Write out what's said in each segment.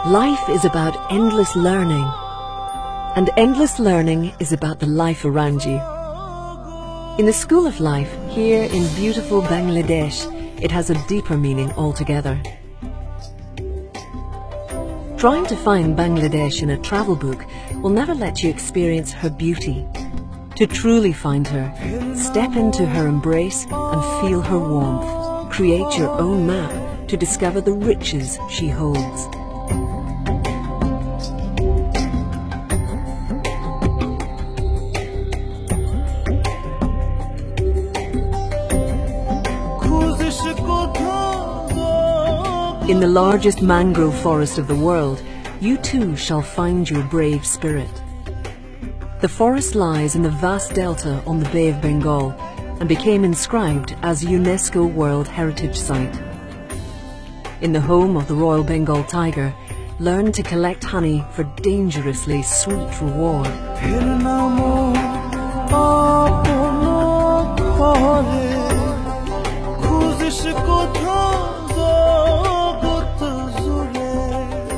Life is about endless learning, and endless learning is about the life around you. In the School of Life, here in beautiful Bangladesh, it has a deeper meaning altogether. Trying to find Bangladesh in a travel book will never let you experience her beauty. To truly find her, step into her embrace and feel her warmth. Create your own map to discover the riches she holds. In the largest mangrove forest of the world, you too shall find your brave spirit. The forest lies in the vast delta on the Bay of Bengal and became inscribed as a UNESCO World Heritage Site. In the home of the Royal Bengal tiger, learn to collect honey for dangerously sweet reward.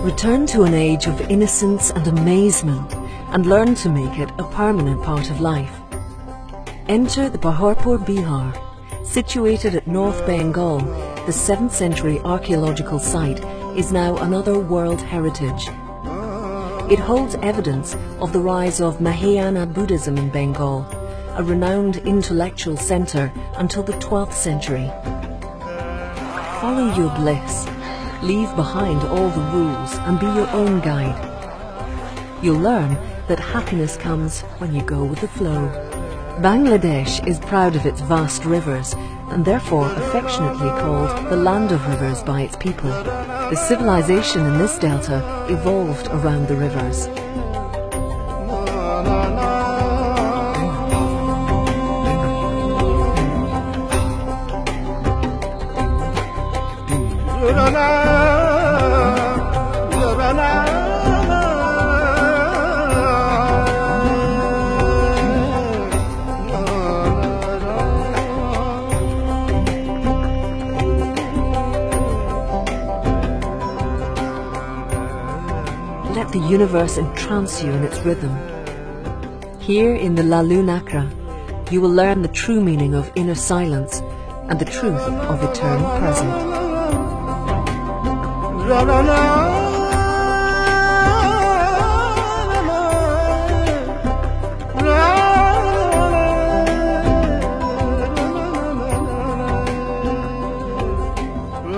Return to an age of innocence and amazement and learn to make it a permanent part of life. Enter the Paharpur Bihar. Situated at North Bengal, the 7th century archaeological site is now another World Heritage. It holds evidence of the rise of Mahayana Buddhism in Bengal, a renowned intellectual center until the 12th century. Follow your bliss. Leave behind all the rules and be your own guide. You'll learn that happiness comes when you go with the flow. Bangladesh is proud of its vast rivers and therefore affectionately called the land of rivers by its people. The civilization in this delta evolved around the rivers. Let the universe entrance you in its rhythm. Here in the Lalu Nakra, you will learn the true meaning of inner silence and the truth of eternal present.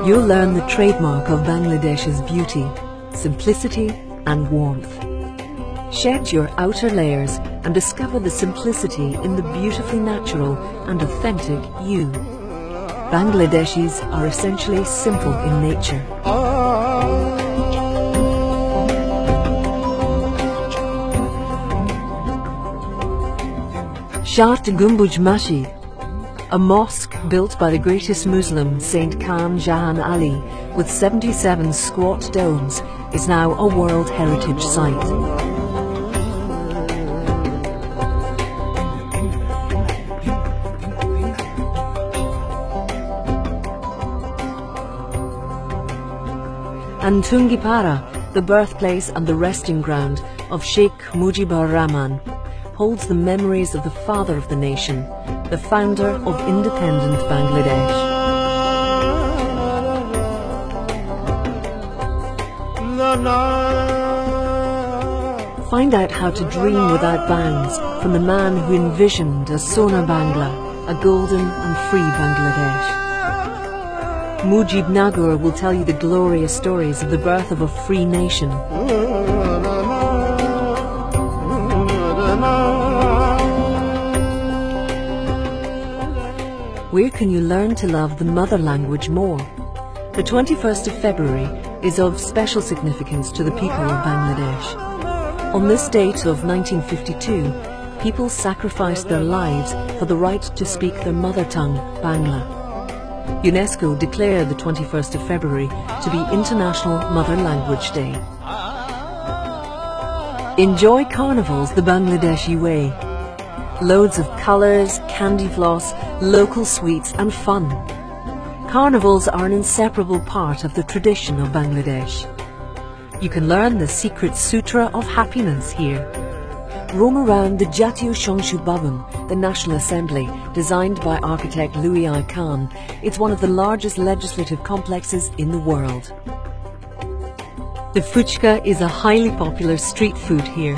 You'll learn the trademark of Bangladesh's beauty, simplicity and warmth. Shed your outer layers and discover the simplicity in the beautifully natural and authentic you. Bangladeshis are essentially simple in nature. Shart Gumbuj Masjid, a mosque built by the greatest Muslim Saint Khan Jahan Ali with 77 squat domes, is now a World Heritage Site. And Tungipara, the birthplace and the resting ground of Sheikh Mujibur Rahman, holds the memories of the father of the nation, the founder of independent Bangladesh. Find out how to dream without bounds from the man who envisioned a Sona Bangla, a golden and free Bangladesh. Mujib Nagur will tell you the glorious stories of the birth of a free nation. Where can you learn to love the mother language more? The 21st of February is of special significance to the people of Bangladesh. On this date of 1952, people sacrificed their lives for the right to speak their mother tongue, Bangla. UNESCO declared the 21st of February to be International Mother Language Day. Enjoy carnivals the Bangladeshi way. Loads of colours, candy floss, local sweets and fun. Carnivals are an inseparable part of the tradition of Bangladesh. You can learn the secret sutra of happiness here. Roam around the Jatiyo Shongshu Bhavan, the National Assembly, designed by architect Louis I. Khan. It's one of the largest legislative complexes in the world. The fuchka is a highly popular street food here.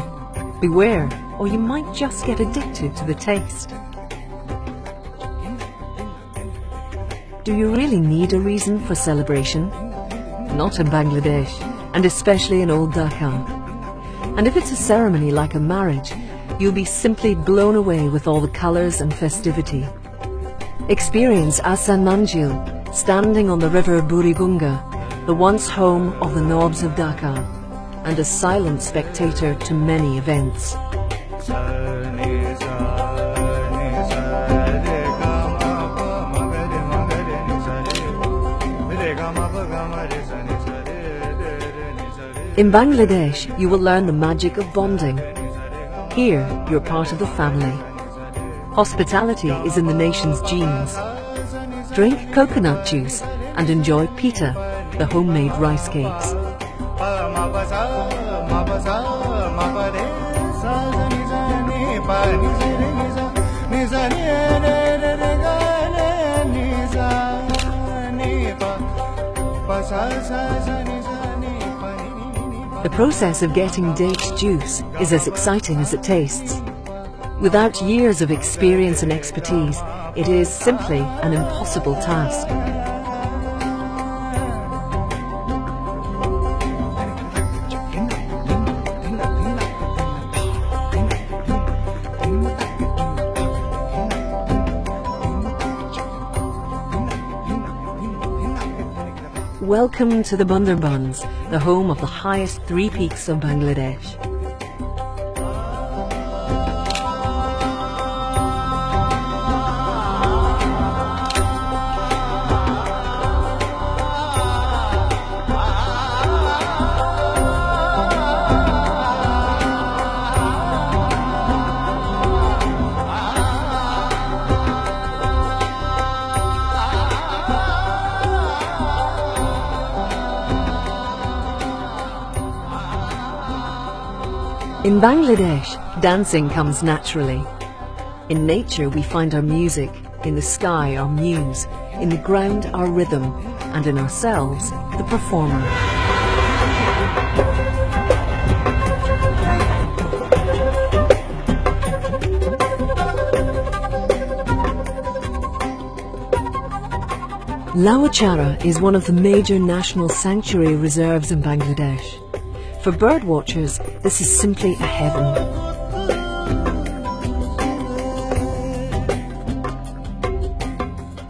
Beware, or you might just get addicted to the taste. Do you really need a reason for celebration? Not in Bangladesh, and especially in old Dhaka. And if it's a ceremony like a marriage, you'll be simply blown away with all the colours and festivity. Experience Asan Manjil, standing on the river Burigunga, the once home of the Nobs of Dhaka, and a silent spectator to many events. In Bangladesh, you will learn the magic of bonding. Here, you're part of the family. Hospitality is in the nation's genes. Drink coconut juice and enjoy pita, the homemade rice cakes. The process of getting date juice is as exciting as it tastes. Without years of experience and expertise, it is simply an impossible task. Welcome to the Bundarbans, the home of the highest 3 peaks of Bangladesh. In Bangladesh, dancing comes naturally. In nature, we find our music, in the sky, our muse, in the ground, our rhythm, and in ourselves, the performer. Lawachara is one of the major national sanctuary reserves in Bangladesh. For birdwatchers, this is simply a heaven.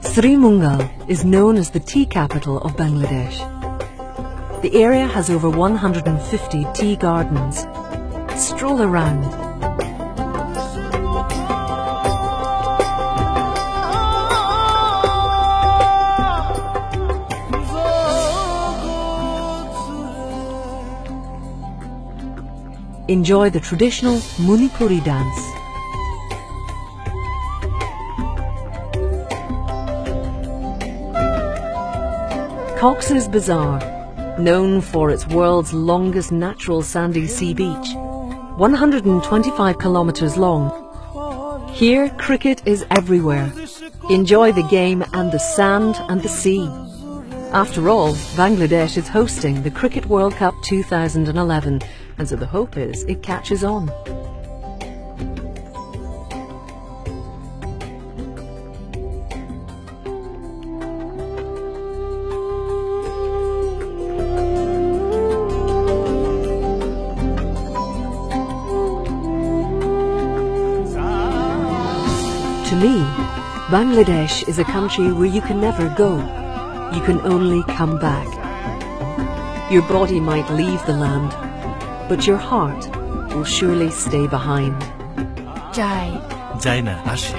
Srimungal is known as the tea capital of Bangladesh. The area has over 150 tea gardens. Stroll around. Enjoy the traditional Manipuri dance. Cox's Bazar, known for its world's longest natural sandy sea beach, 125 kilometers long. Here, cricket is everywhere. Enjoy the game and the sand and the sea. After all, Bangladesh is hosting the Cricket World Cup 2011, and so the hope is it catches on. To me, Bangladesh is a country where you can never go. You can only come back. Your body might leave the land, but your heart will surely stay behind. Jai na ashe.